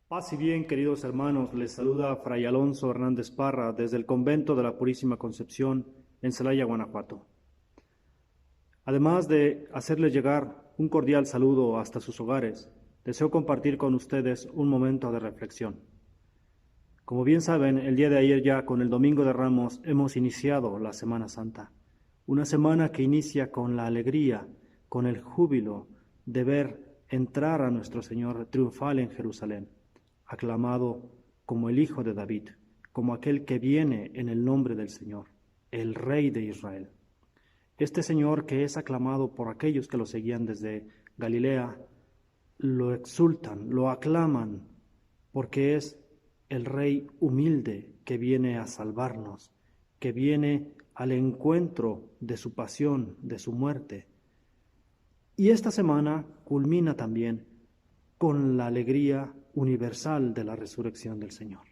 Paz y bien, queridos hermanos, les saluda Fray Alonso Hernández Parra desde el convento de la Purísima Concepción en Celaya, Guanajuato. Además de hacerles llegar un cordial saludo hasta sus hogares, deseo compartir con ustedes un momento de reflexión. Como bien saben, el día de ayer ya con el Domingo de Ramos hemos iniciado la Semana Santa, una semana que inicia con la alegría, con el júbilo de ver entrar a nuestro Señor triunfal en Jerusalén, aclamado como el Hijo de David, como aquel que viene en el nombre del Señor, el Rey de Israel. Este Señor que es aclamado por aquellos que lo seguían desde Galilea, lo exultan, lo aclaman, porque es el Rey humilde que viene a salvarnos, que viene al encuentro de su pasión, de su muerte. Y esta semana culmina también con la alegría universal de la resurrección del Señor.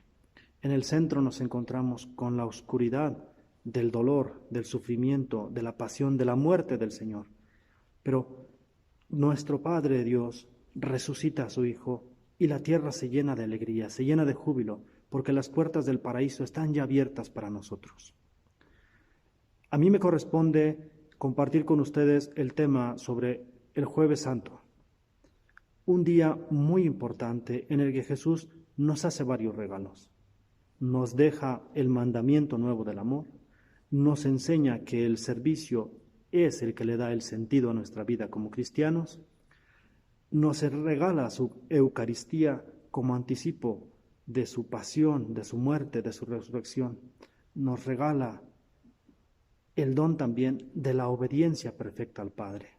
En el centro nos encontramos con la oscuridad del dolor, del sufrimiento, de la pasión, de la muerte del Señor. Pero nuestro Padre Dios resucita a su Hijo y la tierra se llena de alegría, se llena de júbilo, porque las puertas del paraíso están ya abiertas para nosotros. A mí me corresponde compartir con ustedes el tema sobre el Jueves Santo, un día muy importante en el que Jesús nos hace varios regalos. Nos deja el mandamiento nuevo del amor, nos enseña que el servicio es el que le da el sentido a nuestra vida como cristianos, nos regala su Eucaristía como anticipo de su pasión, de su muerte, de su resurrección, nos regala el don también de la obediencia perfecta al Padre.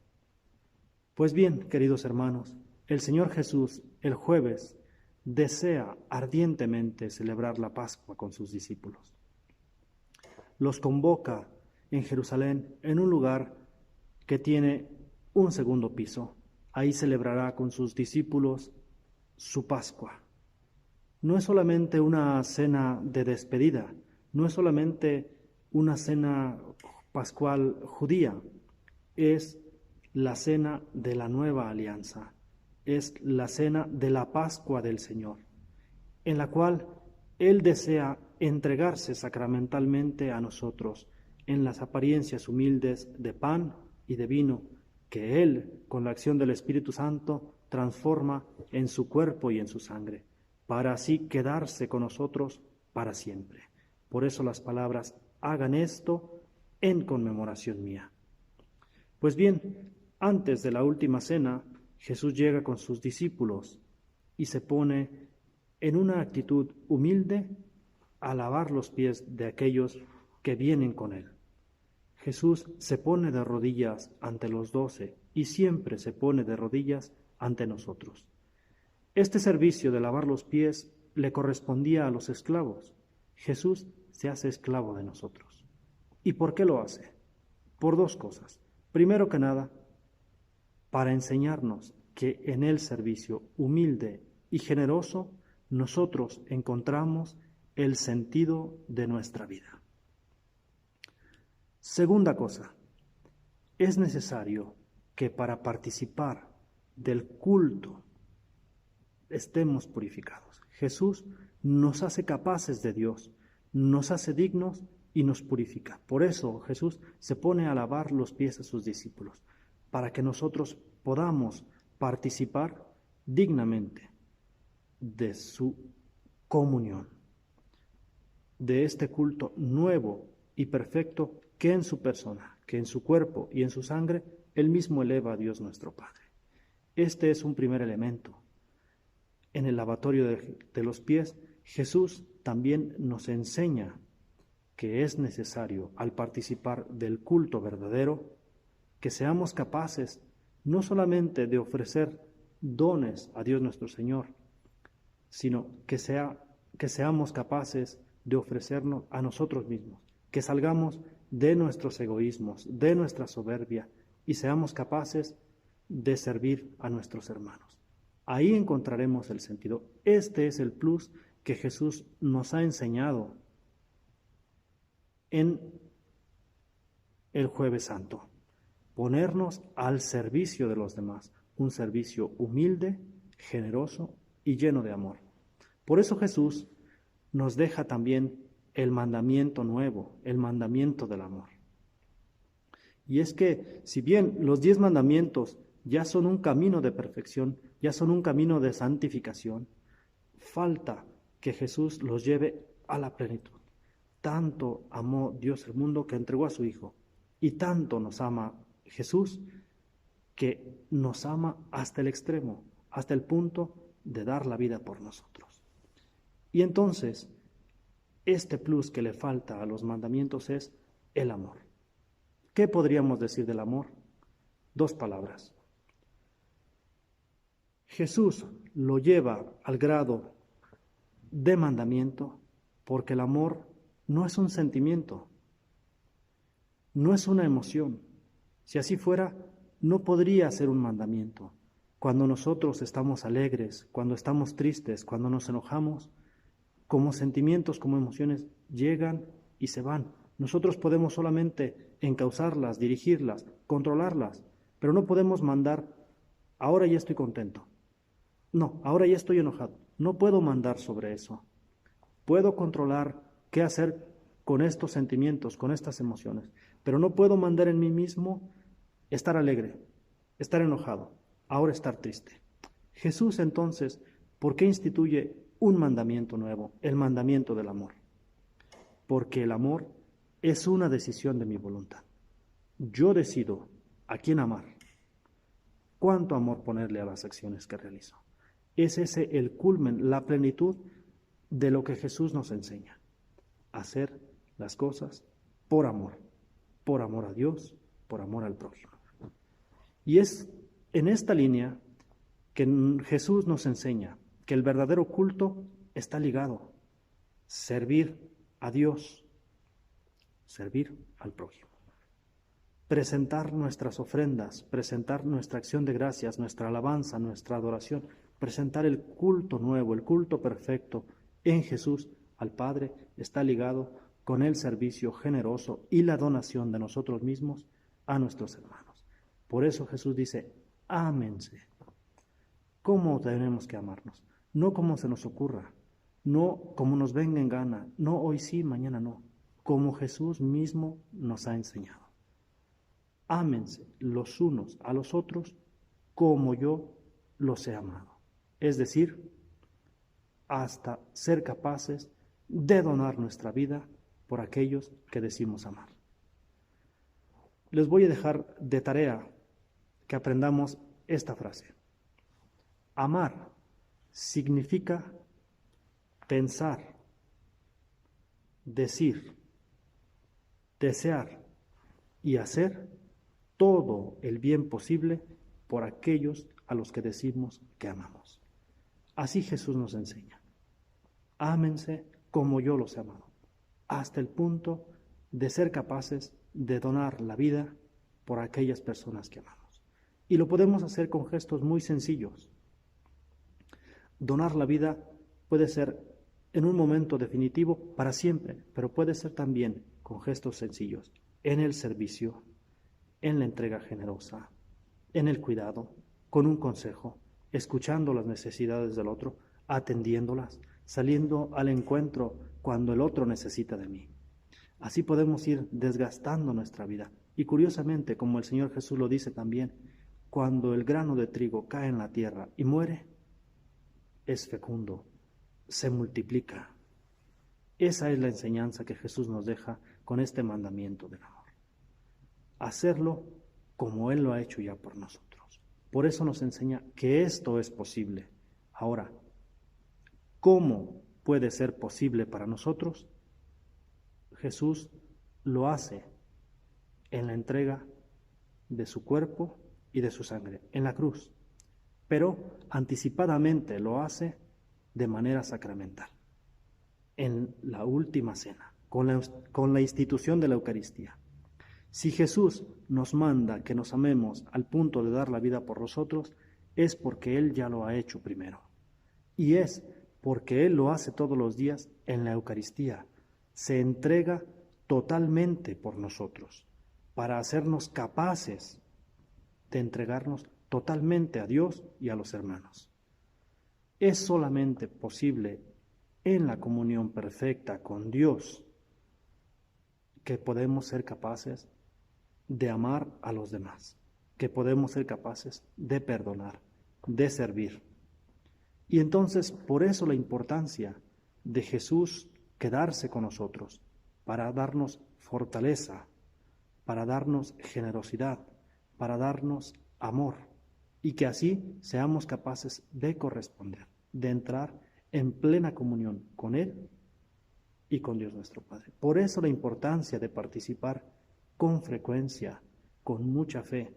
Pues bien, queridos hermanos, el Señor Jesús el jueves desea ardientemente celebrar la Pascua con sus discípulos. Los convoca en Jerusalén en un lugar que tiene un segundo piso. Ahí celebrará con sus discípulos su Pascua. No es solamente una cena de despedida, no es solamente una cena pascual judía, es la cena de la nueva alianza, es la cena de la Pascua del Señor, en la cual Él desea entregarse sacramentalmente a nosotros en las apariencias humildes de pan y de vino que Él, con la acción del Espíritu Santo, transforma en su cuerpo y en su sangre, para así quedarse con nosotros para siempre. Por eso las palabras, hagan esto en conmemoración mía. Pues bien, antes de la última cena, Jesús llega con sus discípulos y se pone en una actitud humilde a lavar los pies de aquellos que vienen con Él. Jesús se pone de rodillas ante los 12 y siempre se pone de rodillas ante nosotros. Este servicio de lavar los pies le correspondía a los esclavos. Jesús se hace esclavo de nosotros. ¿Y por qué lo hace? Por dos cosas. Primero que nada, para enseñarnos que en el servicio humilde y generoso nosotros encontramos el sentido de nuestra vida. Segunda cosa, es necesario que para participar del culto estemos purificados. Jesús nos hace capaces de Dios, nos hace dignos y nos purifica. Por eso Jesús se pone a lavar los pies a sus discípulos, para que nosotros podamos participar dignamente de su comunión, de este culto nuevo y perfecto que en su persona, que en su cuerpo y en su sangre, Él mismo eleva a Dios nuestro Padre. Este es un primer elemento. En el lavatorio de los pies, Jesús también nos enseña que es necesario, al participar del culto verdadero, que seamos capaces no solamente de ofrecer dones a Dios nuestro Señor, sino que seamos capaces de ofrecernos a nosotros mismos, que salgamos de nuestros egoísmos, de nuestra soberbia y seamos capaces de servir a nuestros hermanos. Ahí encontraremos el sentido. Este es el plus que Jesús nos ha enseñado en el Jueves Santo. Ponernos al servicio de los demás, un servicio humilde, generoso y lleno de amor. Por eso Jesús nos deja también el mandamiento nuevo, el mandamiento del amor. Y es que si bien los 10 mandamientos ya son un camino de perfección, ya son un camino de santificación, falta que Jesús los lleve a la plenitud. Tanto amó Dios el mundo que entregó a su Hijo, y tanto nos ama Jesús que nos ama hasta el extremo, hasta el punto de dar la vida por nosotros. Y entonces, este plus que le falta a los mandamientos es el amor. ¿Qué podríamos decir del amor? 2 palabras. Jesús lo lleva al grado de mandamiento porque el amor no es un sentimiento, no es una emoción. Si así fuera, no podría ser un mandamiento. Cuando nosotros estamos alegres, cuando estamos tristes, cuando nos enojamos, como sentimientos, como emociones, llegan y se van. Nosotros podemos solamente encauzarlas, dirigirlas, controlarlas, pero no podemos mandar, ahora ya estoy contento. No, ahora ya estoy enojado. No puedo mandar sobre eso. Puedo controlar qué hacer con estos sentimientos, con estas emociones, pero no puedo mandar en mí mismo estar alegre, estar enojado, ahora estar triste. Jesús entonces, ¿por qué instituye un mandamiento nuevo, el mandamiento del amor? Porque el amor es una decisión de mi voluntad. Yo decido a quién amar, cuánto amor ponerle a las acciones que realizo. Es ese el culmen, la plenitud de lo que Jesús nos enseña. Hacer las cosas por amor a Dios, por amor al prójimo. Y es en esta línea que Jesús nos enseña que el verdadero culto está ligado. Servir a Dios, servir al prójimo. Presentar nuestras ofrendas, presentar nuestra acción de gracias, nuestra alabanza, nuestra adoración, presentar el culto nuevo, el culto perfecto en Jesús al Padre está ligado con el servicio generoso y la donación de nosotros mismos a nuestros hermanos. Por eso Jesús dice, ámense. ¿Cómo tenemos que amarnos? No como se nos ocurra, no como nos venga en gana, no hoy sí, mañana no, como Jesús mismo nos ha enseñado. Ámense los unos a los otros como yo los he amado. Es decir, hasta ser capaces de donar nuestra vida por aquellos que decimos amar. Les voy a dejar de tarea que aprendamos esta frase. Amar significa pensar, decir, desear y hacer todo el bien posible por aquellos a los que decimos que amamos. Así Jesús nos enseña. Ámense como yo los he amado, hasta el punto de ser capaces de donar la vida por aquellas personas que amamos. Y lo podemos hacer con gestos muy sencillos. Donar la vida puede ser en un momento definitivo para siempre, pero puede ser también con gestos sencillos, en el servicio, en la entrega generosa, en el cuidado, con un consejo, escuchando las necesidades del otro, atendiéndolas, saliendo al encuentro cuando el otro necesita de mí. Así podemos ir desgastando nuestra vida. Y curiosamente, como el Señor Jesús lo dice también, cuando el grano de trigo cae en la tierra y muere, es fecundo, se multiplica. Esa es la enseñanza que Jesús nos deja con este mandamiento del amor. Hacerlo como Él lo ha hecho ya por nosotros. Por eso nos enseña que esto es posible. Ahora, ¿cómo puede ser posible para nosotros? Jesús lo hace en la entrega de su cuerpo y de su sangre, en la cruz, pero anticipadamente lo hace de manera sacramental, en la última cena, con la institución de la Eucaristía. Si Jesús nos manda que nos amemos al punto de dar la vida por nosotros, es porque Él ya lo ha hecho primero. Y es porque Él lo hace todos los días en la Eucaristía. Se entrega totalmente por nosotros, para hacernos capaces de entregarnos totalmente a Dios y a los hermanos. Es solamente posible en la comunión perfecta con Dios, que podemos ser capaces de amar a los demás, que podemos ser capaces de perdonar, de servir. Y entonces, por eso la importancia de Jesús quedarse con nosotros, para darnos fortaleza, para darnos generosidad, para darnos amor, y que así seamos capaces de corresponder, de entrar en plena comunión con Él y con Dios nuestro Padre. Por eso la importancia de participar con frecuencia, con mucha fe,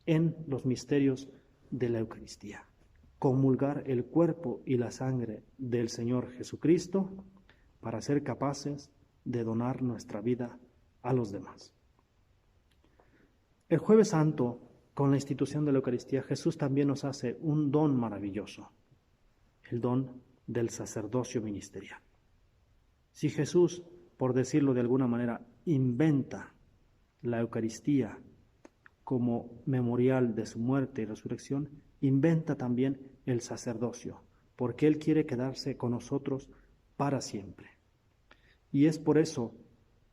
en los misterios de la Eucaristía. Comulgar el cuerpo y la sangre del Señor Jesucristo para ser capaces de donar nuestra vida a los demás. El Jueves Santo, con la institución de la Eucaristía, Jesús también nos hace un don maravilloso, el don del sacerdocio ministerial. Si Jesús, por decirlo de alguna manera, inventa la Eucaristía como memorial de su muerte y resurrección, inventa también el sacerdocio, porque Él quiere quedarse con nosotros para siempre. Y es por eso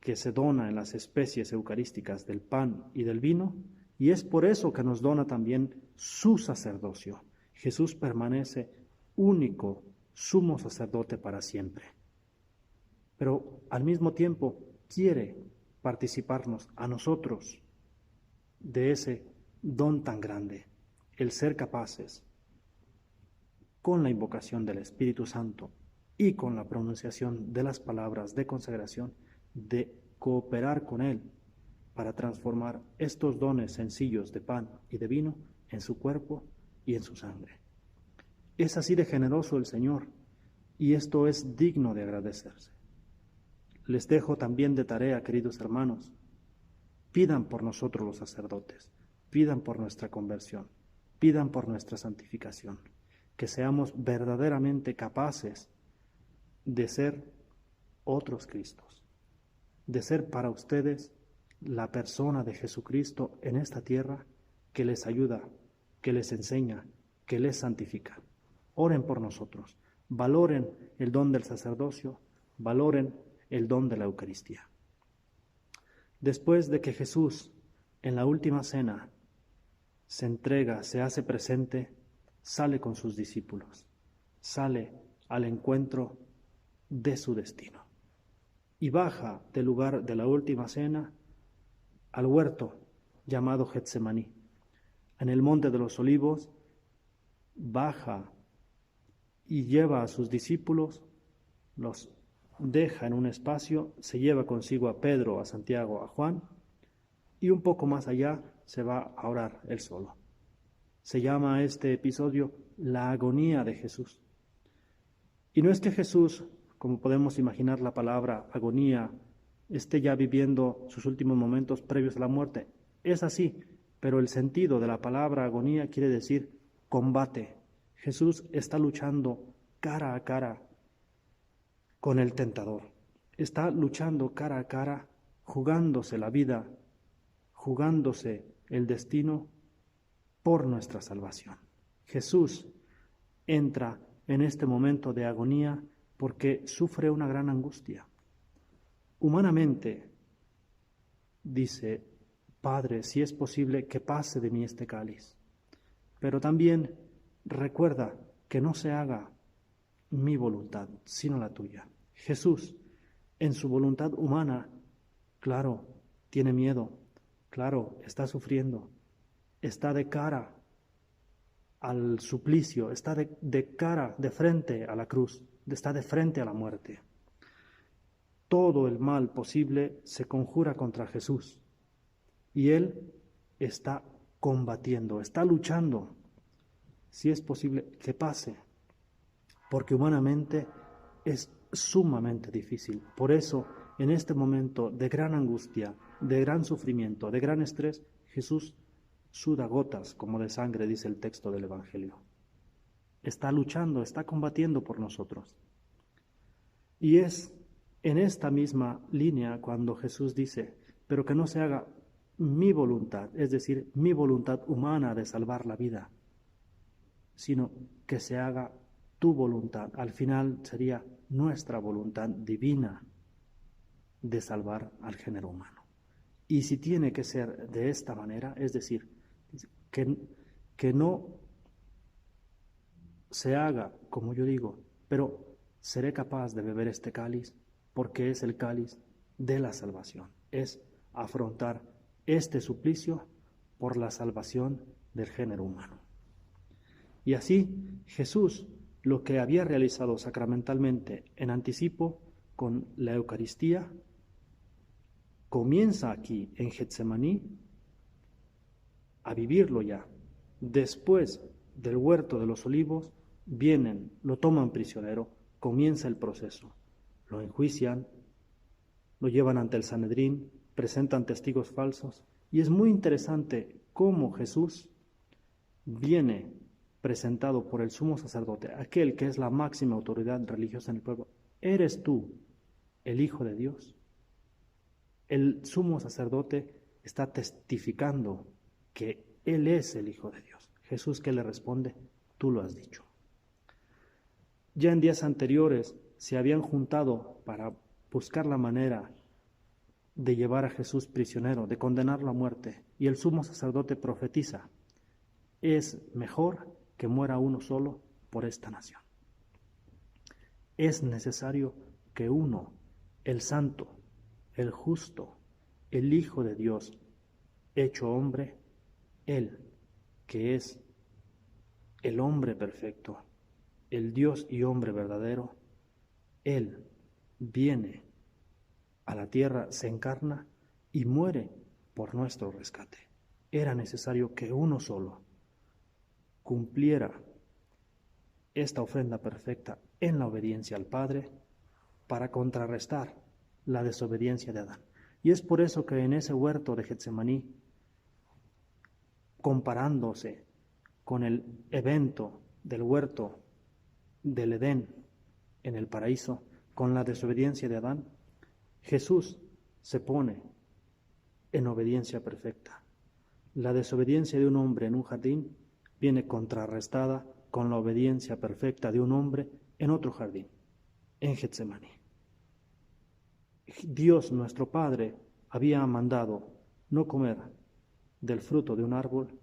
que se dona en las especies eucarísticas del pan y del vino, y es por eso que nos dona también su sacerdocio. Jesús permanece único, sumo sacerdote para siempre. Pero al mismo tiempo quiere participarnos a nosotros de ese don tan grande, el ser capaces, con la invocación del Espíritu Santo y con la pronunciación de las palabras de consagración, de cooperar con Él para transformar estos dones sencillos de pan y de vino en su cuerpo y en su sangre. Es así de generoso el Señor, y esto es digno de agradecerse. Les dejo también de tarea, queridos hermanos, pidan por nosotros los sacerdotes, pidan por nuestra conversión, pidan por nuestra santificación, que seamos verdaderamente capaces de ser otros Cristos, de ser para ustedes la persona de Jesucristo en esta tierra que les ayuda, que les enseña, que les santifica. Oren por nosotros, valoren el don del sacerdocio, valoren el don de la Eucaristía. Después de que Jesús en la última cena se entrega, se hace presente, sale con sus discípulos, sale al encuentro de su destino y baja del lugar de la última cena al huerto llamado Getsemaní. En el monte de los Olivos baja y lleva a sus discípulos, los deja en un espacio, se lleva consigo a Pedro, a Santiago, a Juan, y un poco más allá se va a orar él solo. Se llama a este episodio la agonía de Jesús. Y no es que Jesús, como podemos imaginar la palabra agonía, esté ya viviendo sus últimos momentos previos a la muerte. Es así, pero el sentido de la palabra agonía quiere decir combate. Jesús está luchando cara a cara con el tentador. Está luchando cara a cara, jugándose la vida, jugándose el destino por nuestra salvación. Jesús entra en este momento de agonía porque sufre una gran angustia. Humanamente dice: Padre, si es posible que pase de mí este cáliz, pero también recuerda que no se haga mi voluntad, sino la tuya. Jesús, en su voluntad humana, claro, tiene miedo, claro, está sufriendo, está de cara al suplicio, está de cara, de frente a la cruz, está de frente a la muerte. Todo el mal posible se conjura contra Jesús y Él está combatiendo, está luchando, si es posible, que pase, porque humanamente es sumamente difícil. Por eso, en este momento de gran angustia, de gran sufrimiento, de gran estrés, Jesús suda gotas como de sangre, dice el texto del Evangelio. Está luchando, está combatiendo por nosotros. Y es en esta misma línea cuando Jesús dice: pero que no se haga mi voluntad, es decir, mi voluntad humana de salvar la vida, sino que se haga tu voluntad. Al final sería nuestra voluntad divina de salvar al género humano. Y si tiene que ser de esta manera, es decir, que no se haga como yo digo, pero seré capaz de beber este cáliz porque es el cáliz de la salvación, es afrontar este suplicio por la salvación del género humano. Y así Jesús, lo que había realizado sacramentalmente en anticipo con la Eucaristía, comienza aquí en Getsemaní a vivirlo ya. Después del huerto de los olivos, vienen, lo toman prisionero, comienza el proceso. Lo enjuician, lo llevan ante el Sanedrín, presentan testigos falsos, y es muy interesante cómo Jesús viene presentado por el sumo sacerdote, aquel que es la máxima autoridad religiosa en el pueblo. ¿Eres tú el Hijo de Dios? El sumo sacerdote está testificando que Él es el Hijo de Dios. Jesús, ¿qué le responde? Tú lo has dicho. Ya en días anteriores se habían juntado para buscar la manera de llevar a Jesús prisionero, de condenarlo a muerte, y el sumo sacerdote profetiza: es mejor que muera uno solo por esta nación. Es necesario que uno, el santo, el justo, el Hijo de Dios, hecho hombre, Él, que es el hombre perfecto, el Dios y hombre verdadero, Él viene a la tierra, se encarna y muere por nuestro rescate. Era necesario que uno solo cumpliera esta ofrenda perfecta en la obediencia al Padre para contrarrestar la desobediencia de Adán. Y es por eso que en ese huerto de Getsemaní, comparándose con el evento del huerto del Edén en el paraíso, con la desobediencia de Adán, Jesús se pone en obediencia perfecta. La desobediencia de un hombre en un jardín viene contrarrestada con la obediencia perfecta de un hombre en otro jardín, en Getsemaní. Dios, nuestro Padre, había mandado no comer del fruto de un árbol,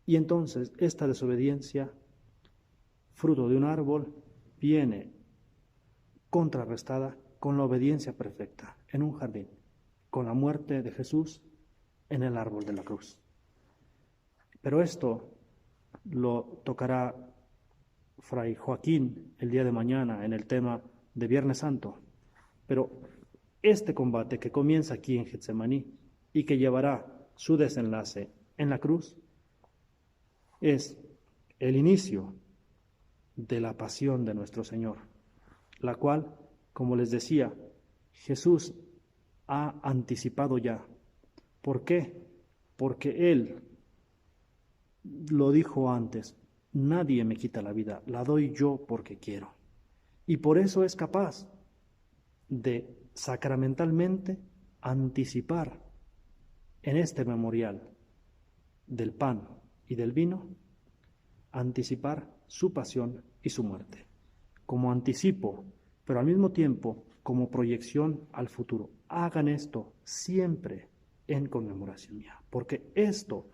y entonces esta desobediencia, fruto de un árbol, viene contrarrestada con la obediencia perfecta en un jardín, con la muerte de Jesús en el árbol de la cruz. Pero esto lo tocará Fray Joaquín el día de mañana en el tema de Viernes Santo. Pero este combate que comienza aquí en Getsemaní y que llevará su desenlace en la cruz es el inicio de la pasión de nuestro Señor, la cual, como les decía, Jesús ha anticipado ya. ¿Por qué? Porque Él lo dijo antes: nadie me quita la vida, la doy yo porque quiero. Y por eso es capaz de sacramentalmente anticipar en este memorial del pan y del vino, anticipar su pasión y su muerte, como anticipo, pero al mismo tiempo como proyección al futuro. Hagan esto siempre en conmemoración mía, porque esto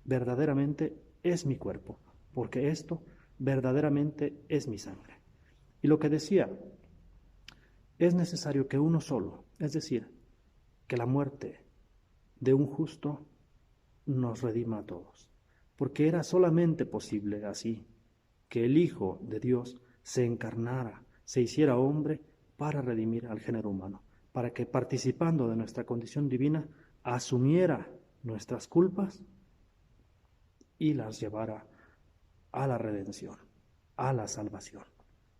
verdaderamente es mi cuerpo, porque esto verdaderamente es mi sangre. Y lo que decía, es necesario que uno solo, es decir, que la muerte de un justo nos redima a todos, porque era solamente posible así que el Hijo de Dios se encarnara, se hiciera hombre para redimir al género humano, para que participando de nuestra condición divina asumiera nuestras culpas y las llevara a la redención, a la salvación,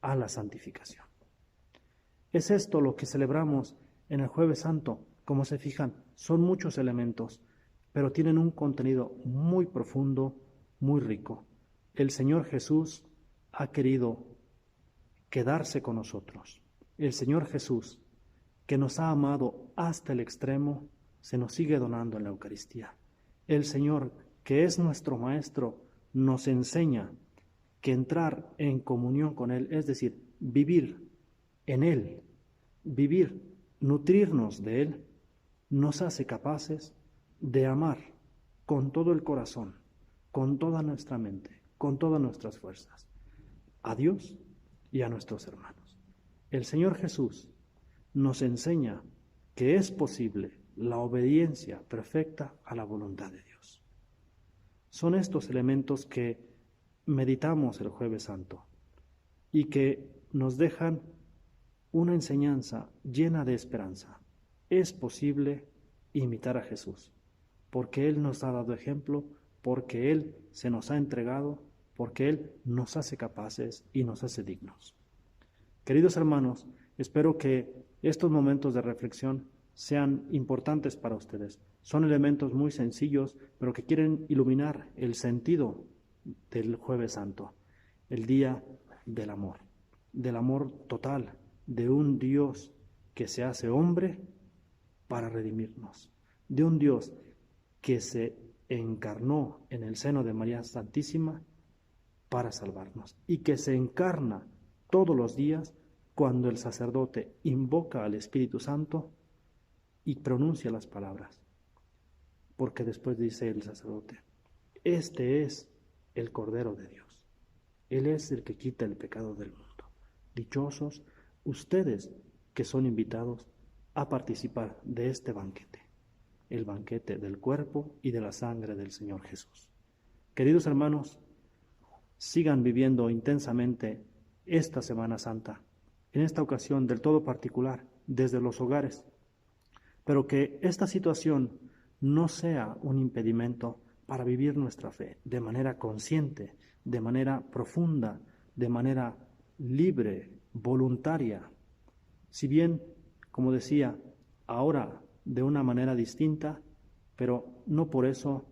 a la santificación. Es esto lo que celebramos en el Jueves Santo. Como se fijan, son muchos elementos, pero tienen un contenido muy profundo, muy rico. El Señor Jesús ha querido quedarse con nosotros. El Señor Jesús, que nos ha amado hasta el extremo, se nos sigue donando en la Eucaristía. El Señor, que es nuestro Maestro, nos enseña que entrar en comunión con Él, es decir, vivir en Él, vivir, nutrirnos de Él, nos hace capaces de amar con todo el corazón, con toda nuestra mente, con todas nuestras fuerzas, a Dios y a nuestros hermanos. El Señor Jesús nos enseña que es posible la obediencia perfecta a la voluntad de Dios. Son estos elementos que meditamos el Jueves Santo y que nos dejan una enseñanza llena de esperanza. Es posible imitar a Jesús, porque Él nos ha dado ejemplo, porque Él se nos ha entregado, porque Él nos hace capaces y nos hace dignos. Queridos hermanos, espero que estos momentos de reflexión sean importantes para ustedes. Son elementos muy sencillos, pero que quieren iluminar el sentido del Jueves Santo, el día del amor total, de un Dios que se hace hombre para redimirnos, de un Dios que se encarnó en el seno de María Santísima para salvarnos y que se encarna todos los días cuando el sacerdote invoca al Espíritu Santo y pronuncia las palabras. Porque después dice el sacerdote, este es el Cordero de Dios. Él es el que quita el pecado del mundo. Dichosos ustedes que son invitados a participar de este banquete, el banquete del cuerpo y de la sangre del Señor Jesús. Queridos hermanos, sigan viviendo intensamente esta Semana Santa, en esta ocasión del todo particular, desde los hogares, pero que esta situación no sea un impedimento para vivir nuestra fe de manera consciente, de manera profunda, de manera libre, voluntaria. Si bien, como decía, ahora de una manera distinta, pero no por eso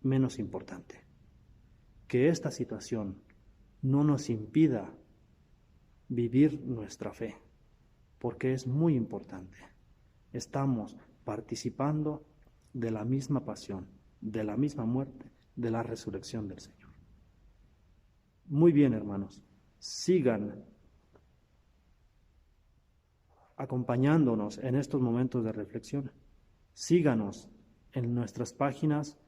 menos importante. Que esta situación no nos impida vivir nuestra fe, porque es muy importante. Estamos participando de la misma pasión, de la misma muerte, de la resurrección del Señor. Muy bien, hermanos, sigan acompañándonos en estos momentos de reflexión. Síganos en nuestras páginas.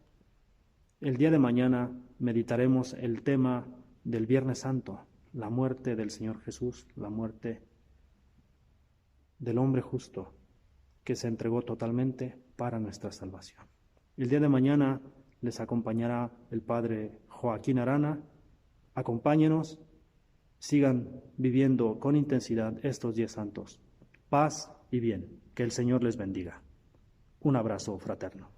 El día de mañana meditaremos el tema del Viernes Santo, la muerte del Señor Jesús, la muerte del hombre justo que se entregó totalmente para nuestra salvación. El día de mañana les acompañará el Padre Joaquín Arana. Acompáñenos, sigan viviendo con intensidad estos 10 santos. Paz y bien, que el Señor les bendiga. Un abrazo fraterno.